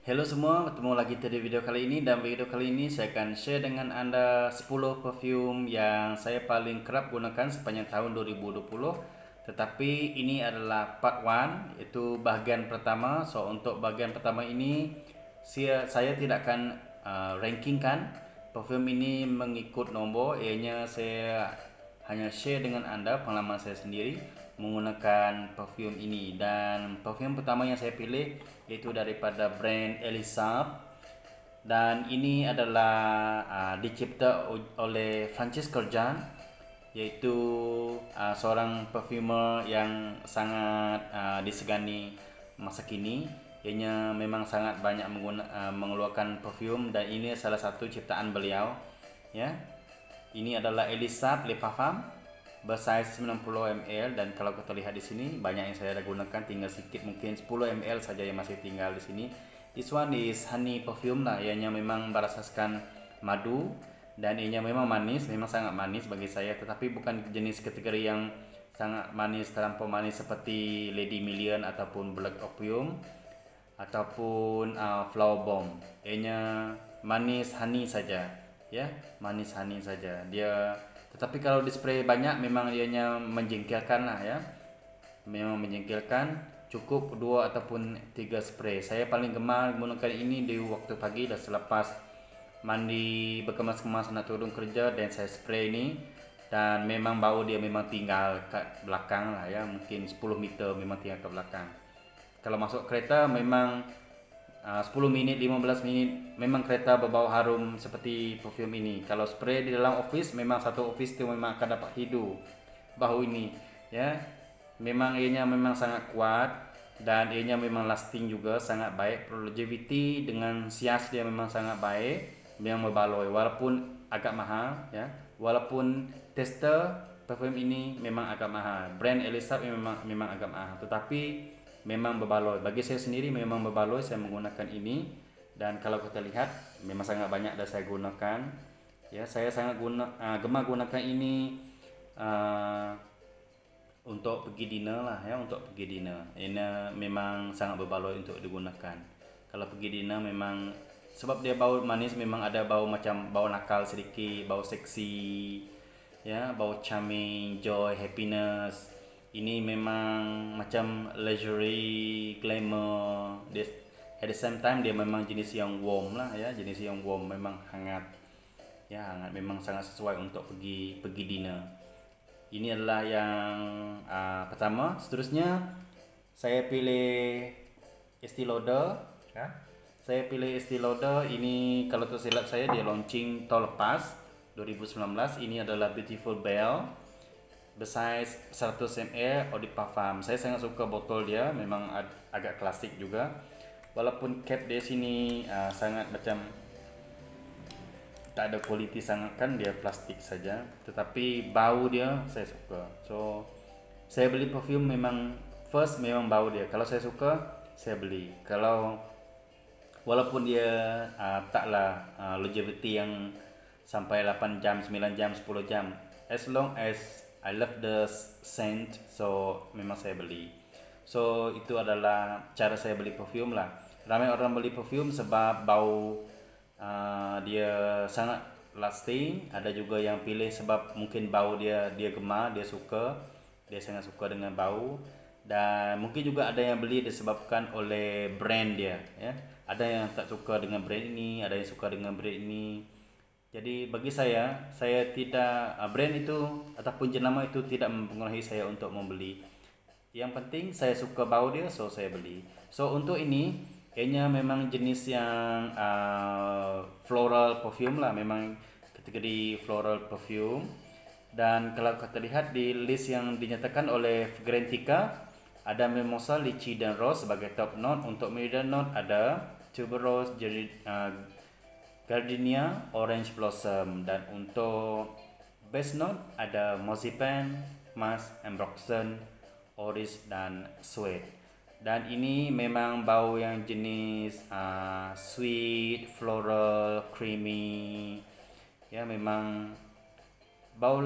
Halo semua, bertemu lagi di video kali ini. Dan video kali ini saya akan share dengan Anda 10 perfume yang saya paling kerap gunakan sepanjang tahun 2020. Tetapi ini adalah part 1, yaitu bahagian pertama. So untuk bahagian pertama ini saya tidak akan rankingkan perfume ini mengikut nombor. Ianya saya hanya share dengan Anda pengalaman saya sendiri menggunakan perfume ini. Dan perfume pertama yang saya pilih yaitu daripada brand Elisab, dan ini adalah dicipta oleh Francisco Jan, yaitu seorang perfumer yang sangat disegani masa kini. Ianya memang sangat banyak mengeluarkan perfume, dan ini salah satu ciptaan beliau, ya. Ini adalah Elisab Le Parfum bersize 90 ml, dan kalau kita lihat di sini banyak yang saya dah gunakan, tinggal sedikit, mungkin 10 ml saja yang masih tinggal di sini. This one is honey perfume lah, ianya memang berasaskan madu, dan ianya memang manis, memang sangat manis bagi saya, tetapi bukan jenis kategori yang sangat manis, terlampau manis seperti Lady Million ataupun Black Opium ataupun Flower Bomb. Ianya manis honey saja, ya, manis honey saja dia. Tetapi kalau di spray banyak memang ianya menjengkelkan lah, ya, memang menjengkelkan. Cukup 2 ataupun 3 spray. Saya paling gemar menggunakan ini di waktu pagi dan selepas mandi berkemas-kemas nak turun kerja, dan saya spray ini, dan memang bau dia memang tinggal kat belakang lah, ya, mungkin 10 meter memang tinggal kat belakang. Kalau masuk kereta memang 10 minit, 15 minit memang kereta berbau harum seperti perfume ini. Kalau spray di dalam office, memang satu office tu memang akan dapat hidup bau ini, ya. Memang ianya memang sangat kuat, dan ianya memang lasting juga sangat baik. Longevity dengan sias dia memang sangat baik, memang berbaloi walaupun agak mahal, ya. Walaupun tester perfume ini memang agak mahal, brand Elisab memang agak mahal, tetapi memang berbaloi. Bagi saya sendiri memang berbaloi saya menggunakan ini, dan kalau kita lihat memang sangat banyak dah saya gunakan, ya. Saya sangat gemar gunakan ini untuk pergi dinner lah, ya, untuk pergi dinner. Ini memang sangat berbaloi untuk digunakan. Kalau pergi dinner memang sebab dia bau manis, memang ada bau macam bau nakal sedikit, bau seksi, ya, bau charming, joy, happiness. Ini memang macam luxury, glamour. Dia, at the same time dia memang jenis yang warm lah, ya, jenis yang warm, memang hangat, ya, hangat, memang sangat sesuai untuk pergi dinner. Ini adalah yang pertama. Seterusnya saya pilih Estee Lauder, ya. Saya pilih Estee Lauder ini, kalau tak silap saya dia launching tahun lepas 2019. Ini adalah Beautiful Belle bersize 100 ml Eau de Parfum. Saya sangat suka botol dia, memang agak klasik juga. Walaupun cap dia sini sangat macam tak ada kualiti sangat, kan dia plastik saja, tetapi bau dia saya suka. So saya beli perfume memang first memang bau dia. Kalau saya suka saya beli. Kalau walaupun dia taklah longevity yang sampai 8 jam, 9 jam, 10 jam, as long as I love the scent, so memang saya beli. So itu adalah cara saya beli perfume lah. Ramai orang beli perfume sebab bau dia sangat lasting. Ada juga yang pilih sebab mungkin bau dia gemar, dia suka, dia sangat suka dengan bau. Dan mungkin juga ada yang beli disebabkan oleh brand dia, ya. Ada yang tak suka dengan brand ini, ada yang suka dengan brand ini. Jadi bagi saya tidak, brand itu ataupun jenama itu tidak mempengaruhi saya untuk membeli. Yang penting saya suka bau dia, so saya beli. So untuk ini kayaknya memang jenis yang floral perfume lah, memang kategori floral perfume. Dan kalau kita lihat di list yang dinyatakan oleh Fragrantica, ada Mimosa, Lychee dan Rose sebagai top note. Untuk middle note ada Tuberose, Gardenia, Orange Blossom, dan untuk base note ada Marzipan, Musk, Ambroxan, Oris dan Suede. Dan ini memang bau yang jenis sweet, floral, creamy, ya. Memang bau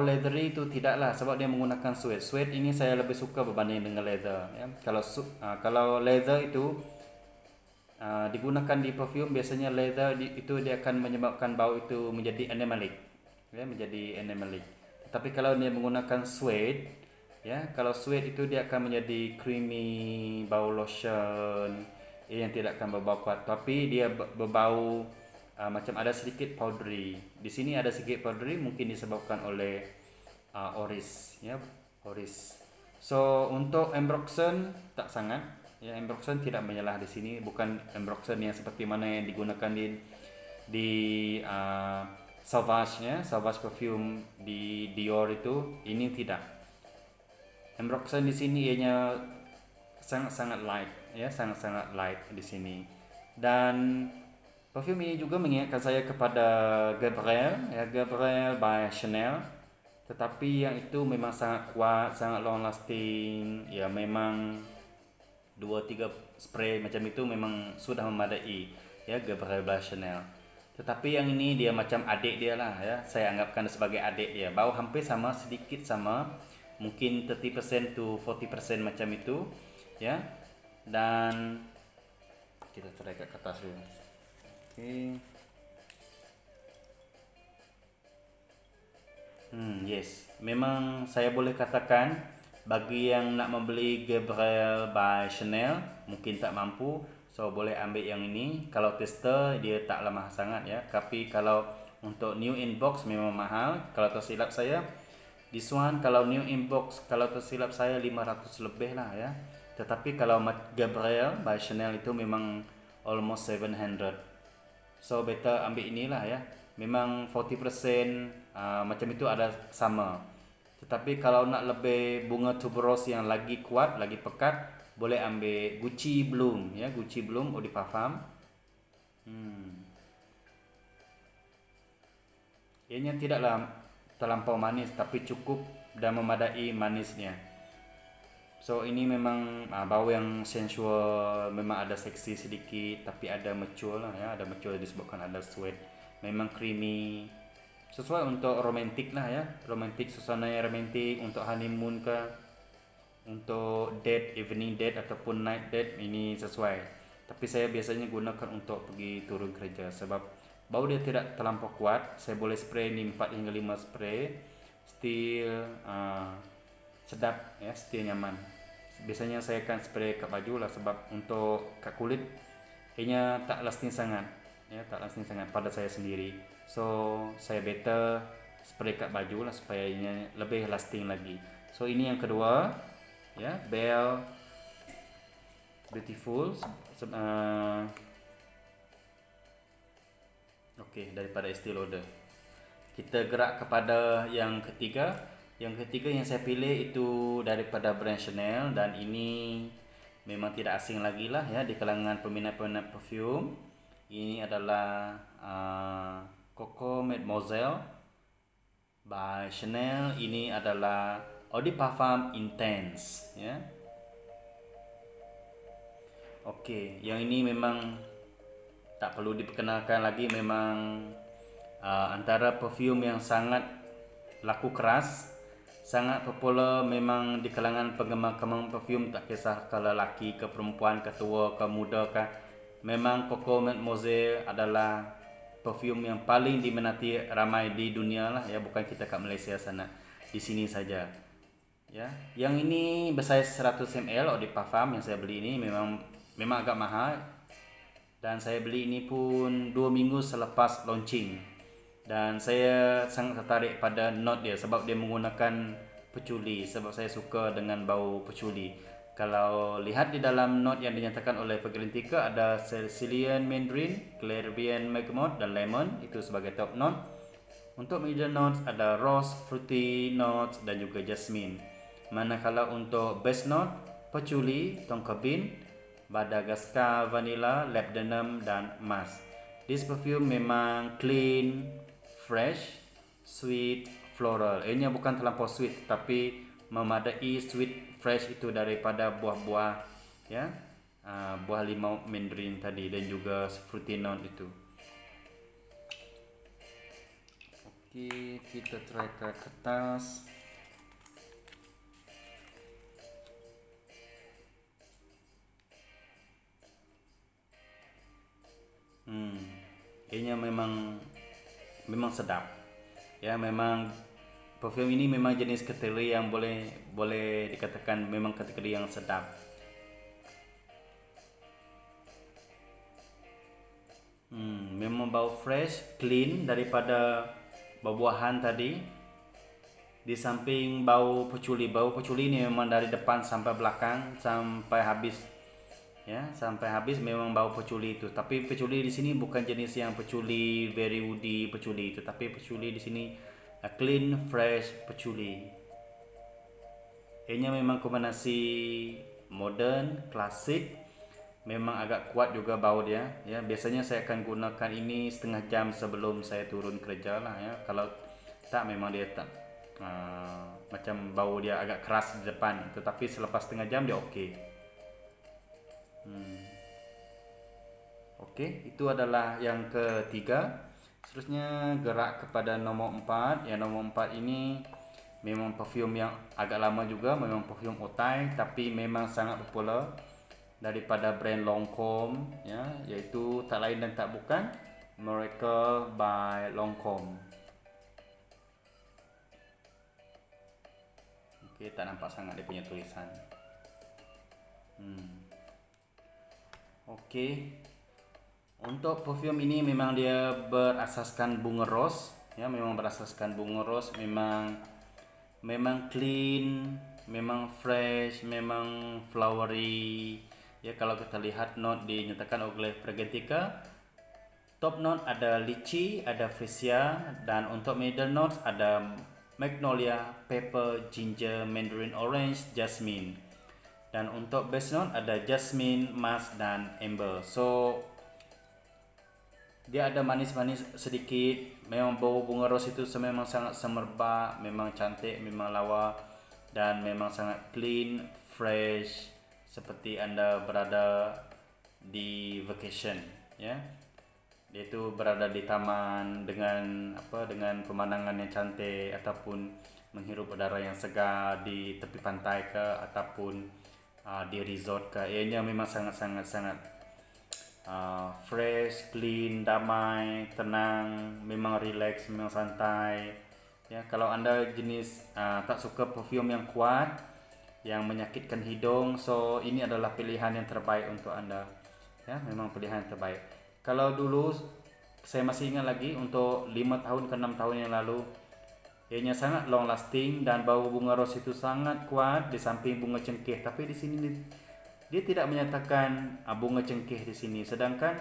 leathery itu tidaklah, sebab dia menggunakan suede. Suede ini saya lebih suka berbanding dengan leather, ya. Kalau leather itu digunakan di perfume, biasanya leather itu dia akan menyebabkan bau itu menjadi animalic, ya, menjadi animalic. Tapi kalau dia menggunakan suede, ya, kalau suede itu dia akan menjadi creamy, bau lotion, yang tidak akan berbau kuat, tapi dia berbau macam ada sedikit powdery. Di sini ada sedikit powdery, mungkin disebabkan oleh oris, ya, oris. So untuk Ambroxan tak sangat, ya, Ambroxan tidak menyalah di sini, bukan Ambroxan yang seperti mana yang digunakan di Sauvage, ya, Sauvage perfume di Dior itu. Ini tidak. Ambroxan di sini ianya sangat-sangat light, ya, sangat-sangat light di sini. Dan perfume ini juga mengingatkan saya kepada Gabrielle, ya, Gabrielle by Chanel. Tetapi yang itu memang sangat kuat, sangat long lasting, ya, memang 2-3 spray macam itu memang sudah memadai, ya, Gabrielle by Chanel. Tetapi yang ini dia macam adik dia lah, ya, saya anggapkan sebagai adik dia. Bau hampir sama, sedikit sama, mungkin 30% to 40% macam itu, ya. Dan kita try ke atas dulu. Oke. Yes, memang saya boleh katakan bagi yang nak membeli Gabrielle by Chanel mungkin tak mampu, so boleh ambil yang ini. Kalau tester dia tak lemah sangat, ya. Tapi kalau untuk new inbox memang mahal. Kalau tersilap saya, this one kalau new inbox, kalau tersilap saya 500 lebih lah, ya. Tetapi kalau Gabrielle by Chanel itu memang almost 700. So better ambil inilah, ya. Memang 40% macam itu ada sama. Tetapi kalau nak lebih bunga tuberose yang lagi kuat, lagi pekat, boleh ambil Gucci Bloom, ya, Gucci Bloom Eau de Parfum. Ianya tidaklah terlampau manis, tapi cukup dan memadai manisnya. So ini memang bau yang sensual, memang ada seksi sedikit, tapi ada mature lah, ya, ada mature disebabkan ada sweat. Memang creamy, sesuai untuk romantik lah, ya, romantik, suasana yang romantik untuk honeymoon ke, untuk date, evening date ataupun night date, ini sesuai. Tapi saya biasanya gunakan untuk pergi turun kerja sebab bau dia tidak terlampau kuat. Saya boleh spray ni 4 hingga 5 spray, still sedap, ya, still nyaman. Biasanya saya akan spray kat baju lah, sebab untuk kat kulit ianya tak lasting sangat, ya, tak lasting sangat pada saya sendiri. So saya better spray kat baju lah supaya ianya lebih lasting lagi. So ini yang kedua, ya, Belle Beautiful. Okey, daripada Estee Lauder kita gerak kepada yang ketiga. Yang ketiga yang saya pilih itu daripada brand Chanel, dan ini memang tidak asing lagi lah, ya, di kalangan peminat-peminat perfume. Ini adalah Coco Mademoiselle by Chanel. Ini adalah Eau de Parfum Intense, ya. Okey, yang ini memang tak perlu diperkenalkan lagi, memang antara perfume yang sangat laku keras, sangat popular memang di kalangan penggemar perfume, tak kisah kalau lelaki ke perempuan, ke tua ke muda ke. Memang Coco Mademoiselle adalah perfume yang paling diminati ramai di dunia lah, ya, bukan kita kat Malaysia sana, di sini saja, ya. Yang ini bersaiz 100 ml Eau de Parfum yang saya beli ini memang agak mahal, dan saya beli ini pun 2 minggu selepas launching. Dan saya sangat tertarik pada note dia sebab dia menggunakan patchouli, sebab saya suka dengan bau patchouli. Kalau lihat di dalam note yang dinyatakan oleh Paglentica, ada Sicilian Mandarin, Caribbean Bergamot dan Lemon itu sebagai top note. Untuk middle notes ada rose, fruity notes dan juga jasmine. Manakala untuk base note, patchouli, tonka bean, Madagascar vanilla, labdanum dan musk. This perfume memang clean, fresh, sweet, floral. Ini bukan terlampau sweet, tapi memadai sweet, fresh itu daripada buah-buah, ya, buah limau mandarin tadi dan juga fruity note itu. Okey, kita try ke kertas. Kayaknya memang sedap. Ya, memang perfume ini memang jenis kategori yang boleh dikatakan memang kategori yang sedap. Memang bau fresh, clean daripada buah-buahan tadi. Di samping bau peculi ini memang dari depan sampai belakang sampai habis. Ya, sampai habis memang bau peculi itu. Tapi peculi di sini bukan jenis yang peculi very woody peculi itu, tapi peculi di sini clean fresh peculi. Ini memang kombinasi modern, klasik, memang agak kuat juga bau dia. Ya, biasanya saya akan gunakan ini setengah jam sebelum saya turun kerja lah ya. Kalau tak memang dia tak macam bau dia agak keras di depan, tetapi selepas setengah jam dia oke. Oke, itu adalah yang ketiga. Seterusnya gerak kepada nomor 4. Ya, nomor 4 ini memang perfume yang agak lama juga, memang perfume Otai, tapi memang sangat popular daripada brand Lancome ya, yaitu tak lain dan tak bukan Miracle by Lancome. Oke, tak nampak sangat dia punya tulisan. Oke. Untuk perfume ini memang dia berasaskan bunga rose ya, memang berasaskan bunga rose, memang clean, memang fresh, memang flowery. Ya, kalau kita lihat note dinyatakan oleh Fragrantica, top note ada lychee, ada freesia, dan untuk middle notes ada magnolia, pepper, ginger, mandarin orange, jasmine. Dan untuk base note ada jasmine, musk, dan amber. So dia ada manis-manis sedikit. Memang bau bunga rose itu memang sangat semerbak, memang cantik, memang lawa, dan memang sangat clean, fresh, seperti Anda berada di vacation ya. Dia itu berada di taman dengan pemandangan yang cantik, ataupun menghirup udara yang segar di tepi pantai ke, ataupun di resort ke. Ianya memang sangat fresh, clean, damai, tenang, memang relax, memang santai. Ya, kalau Anda jenis tak suka perfume yang kuat, yang menyakitkan hidung, so ini adalah pilihan yang terbaik untuk Anda. Ya, memang pilihan yang terbaik. Kalau dulu saya masih ingat lagi, untuk 5 tahun ke 6 tahun yang lalu, ianya sangat long lasting dan bau bunga rose itu sangat kuat di samping bunga cengkeh. Tapi di sini dia tidak menyatakan bunga cengkeh di sini. Sedangkan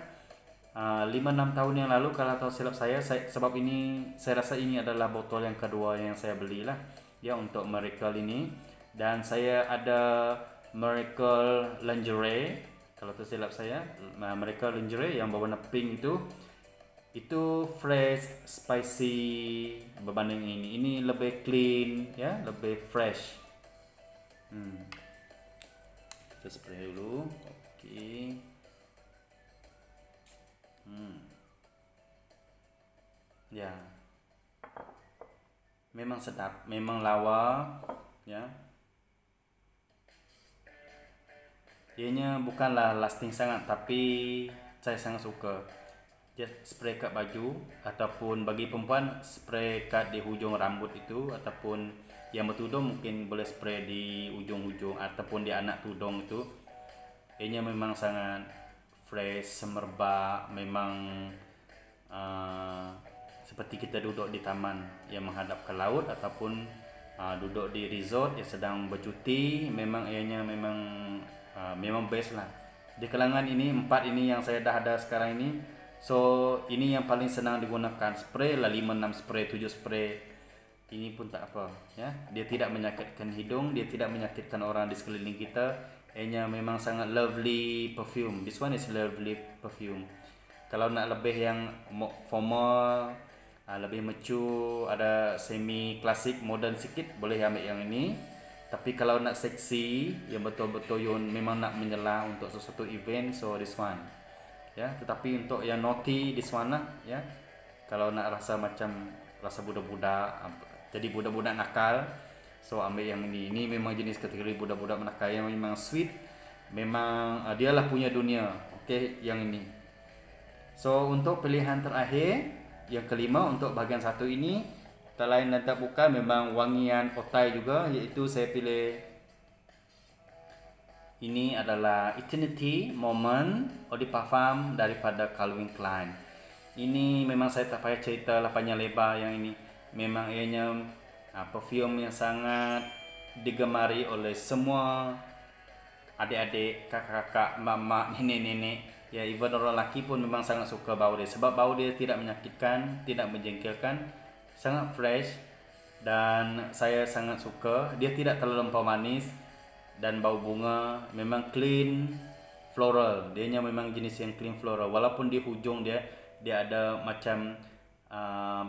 5-6 tahun yang lalu, kalau tahu silap saya, sebab ini saya rasa ini adalah botol yang kedua yang saya belilah ya untuk Miracle ini. Dan saya ada Miracle Lingerie, kalau tersilap saya, Miracle Lingerie yang berwarna pink itu fresh, spicy berbanding ini. Ini lebih clean ya, lebih fresh. Kita spray dulu. Oke. Ya. Memang sedap, memang lawa ya. Ianya bukanlah lasting sangat, tapi saya sangat suka. Just spray kat baju, ataupun bagi perempuan spray kat di hujung rambut itu, ataupun yang bertudung mungkin boleh spray di ujung-ujung, ataupun di anak tudung itu. Ianya memang sangat fresh, semerbak, memang seperti kita duduk di taman yang menghadap ke laut, ataupun duduk di resort yang sedang bercuti. Memang ianya memang best lah. Di kalangan ini 4 ini yang saya dah ada sekarang ini, so ini yang paling senang digunakan. Spray lah 5-6 spray, 7 spray. Ini pun tak apa ya. Dia tidak menyakitkan hidung, dia tidak menyakitkan orang di sekeliling kita. Ianya memang sangat lovely perfume. This one is lovely perfume. Kalau nak lebih yang formal, lebih mature, ada semi klasik, modern sikit, boleh ambil yang ini. Tapi kalau nak seksi, yang betul-betul memang nak menyela untuk sesuatu event, so this one ya. Tetapi untuk yang naughty, this one lah ya. Kalau nak rasa macam rasa budak-budak, jadi budak-budak nakal, so ambil yang ini. Ini memang jenis kategori budak-budak nakal yang memang sweet, memang dialah punya dunia. Okey, yang ini So untuk pilihan terakhir yang kelima untuk bahagian satu ini, tak lain dan tak bukan memang wangian otai juga, iaitu saya pilih ini adalah Eternity Moment Eau de Parfum daripada Calvin Klein. Ini memang saya tak payah cerita lah panjang lebar yang ini. Memang ianya perfume yang sangat digemari oleh semua adik-adik, kakak-kakak, mak-mak, nenek-nenek. Ya, even orang lelaki pun memang sangat suka bau dia. Sebab bau dia tidak menyakitkan, tidak menjengkelkan, sangat fresh. Dan saya sangat suka. Dia tidak terlalu lampau manis dan bau bunga, memang clean floral. Dia memang jenis yang clean floral. Walaupun di hujung dia ada macam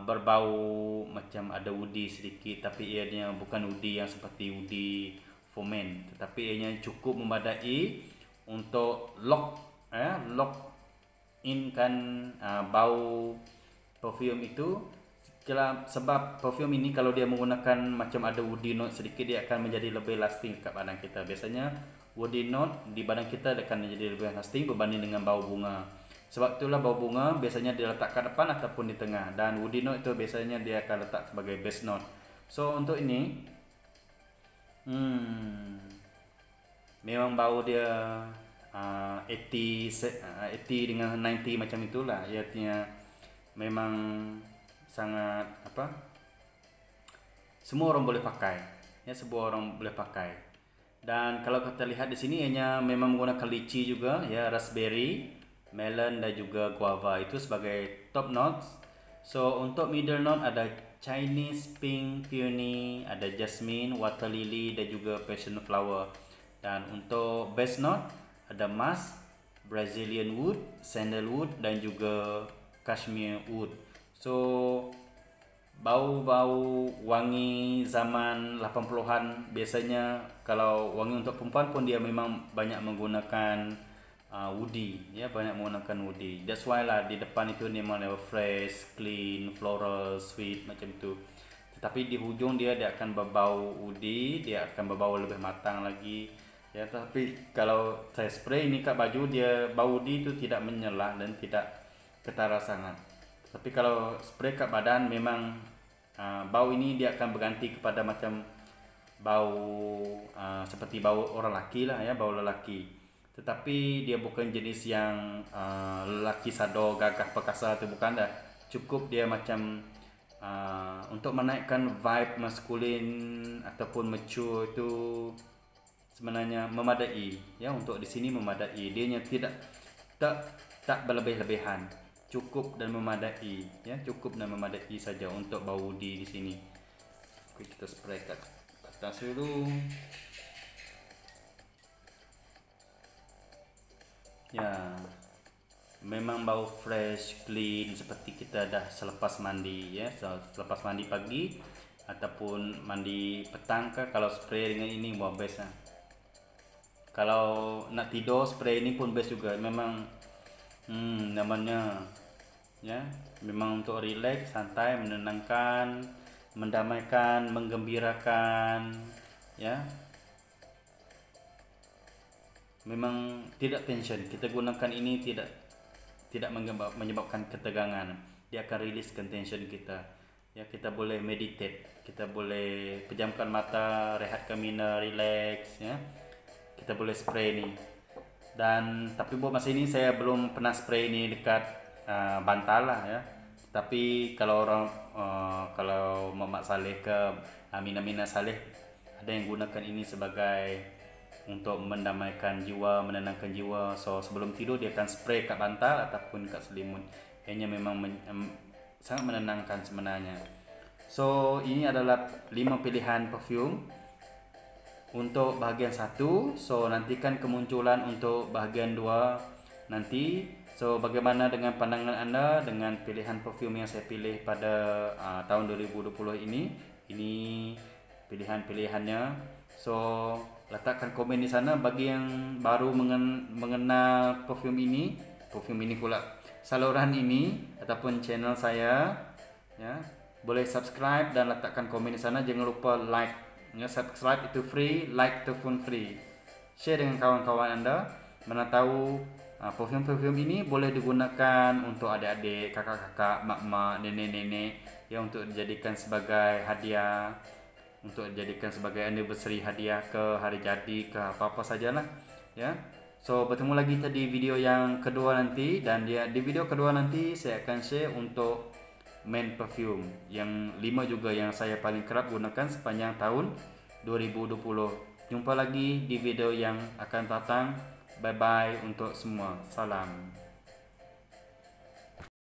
berbau macam ada woody sedikit, tapi ianya bukan woody yang seperti woody fomen, tetapi ianya cukup memadai untuk lock in kan bau perfume itu. Sebab perfume ini kalau dia menggunakan macam ada woody note sedikit, dia akan menjadi lebih lasting kat badan kita. Biasanya woody note di badan kita akan menjadi lebih lasting berbanding dengan bau bunga. Sebab itulah bau bunga biasanya dia letak kat depan ataupun di tengah, dan woody note itu biasanya dia akan letak sebagai base note. So untuk ini memang bau dia 80 dengan 90 macam itulah. Artinya memang sangat semua orang boleh pakai, ya, semua orang boleh pakai. Dan kalau kita lihat di sini hanya memang menggunakan lychee juga, ya, raspberry, melon dan juga guava itu sebagai top notes. So untuk middle note ada Chinese pink peony, ada jasmine, water lily dan juga passion flower. Dan untuk base note ada musk, Brazilian wood, sandalwood dan juga cashmere wood. So bau-bau wangi zaman 80-an biasanya, kalau wangi untuk perempuan pun dia memang banyak menggunakan woody, ya, banyak menggunakan woody. That's why lah di depan itu memang fresh, clean, floral, sweet macam itu. Tetapi di hujung dia akan berbau woody, dia akan berbau lebih matang lagi. Ya, tapi kalau saya spray ini kat baju, dia bau woody itu tidak menyelah dan tidak ketara sangat. Tapi kalau spray kat badan memang bau ini dia akan berganti kepada macam bau seperti bau orang lelaki lah, ya, bau lelaki. Tetapi dia bukan jenis yang lelaki sado gagah perkasa tu, bukan dah. Cukup dia macam untuk menaikkan vibe maskulin ataupun mature itu sebenarnya memadai, ya, untuk di sini memadai. Dia tak berlebih-lebihan, cukup dan memadai, ya, cukup dan memadai saja untuk bau woody di sini. Oke, kita spray kat atas dulu. Ya, memang bau fresh, clean seperti kita dah selepas mandi, ya, selepas mandi pagi ataupun mandi petang ke, kalau spray dengan ini wah best lah. Kalau nak tidur spray ini pun best juga. Memang namanya, ya, memang untuk relax, santai, menenangkan, mendamaikan, menggembirakan, ya. Memang tidak tension. Kita gunakan ini tidak menyebabkan ketegangan. Dia akan riliskan tension kita. Ya, kita boleh meditate, kita boleh pejamkan mata, rehatkan minda, relax, ya. Kita boleh spray ni. Dan tapi buat masa ini saya belum pernah spray ini dekat bantal lah, ya. Tapi kalau orang kalau Muhammad Saleh ke Mina Saleh, ada yang gunakan ini sebagai untuk mendamaikan jiwa, menenangkan jiwa. So sebelum tidur dia akan spray kat bantal ataupun kat selimut. Ianya memang sangat menenangkan sebenarnya. So ini adalah 5 pilihan perfume untuk bahagian 1. So nantikan kemunculan untuk bahagian 2 nanti. So bagaimana dengan pandangan anda dengan pilihan perfume yang saya pilih pada tahun 2020 ini? Ini pilihan-pilihannya. So letakkan komen di sana bagi yang baru mengenal perfume ini pula, saluran ini ataupun channel saya, ya. Boleh subscribe dan letakkan komen di sana. Jangan lupa like, ya, subscribe itu free, like itu pun free. Share dengan kawan-kawan anda. Mana tahu Perfume-perfume ini boleh digunakan untuk adik-adik, kakak-kakak, mak-mak, nenek-nenek, ya, untuk dijadikan sebagai hadiah, untuk dijadikan sebagai anniversary, hadiah ke hari jadi, ke apa-apa sajalah, ya. So bertemu lagi di video yang kedua nanti, dan di video kedua nanti saya akan share untuk main perfume yang 5 juga yang saya paling kerap gunakan sepanjang tahun 2020. Jumpa lagi di video yang akan datang. Bye bye untuk semua. Salam.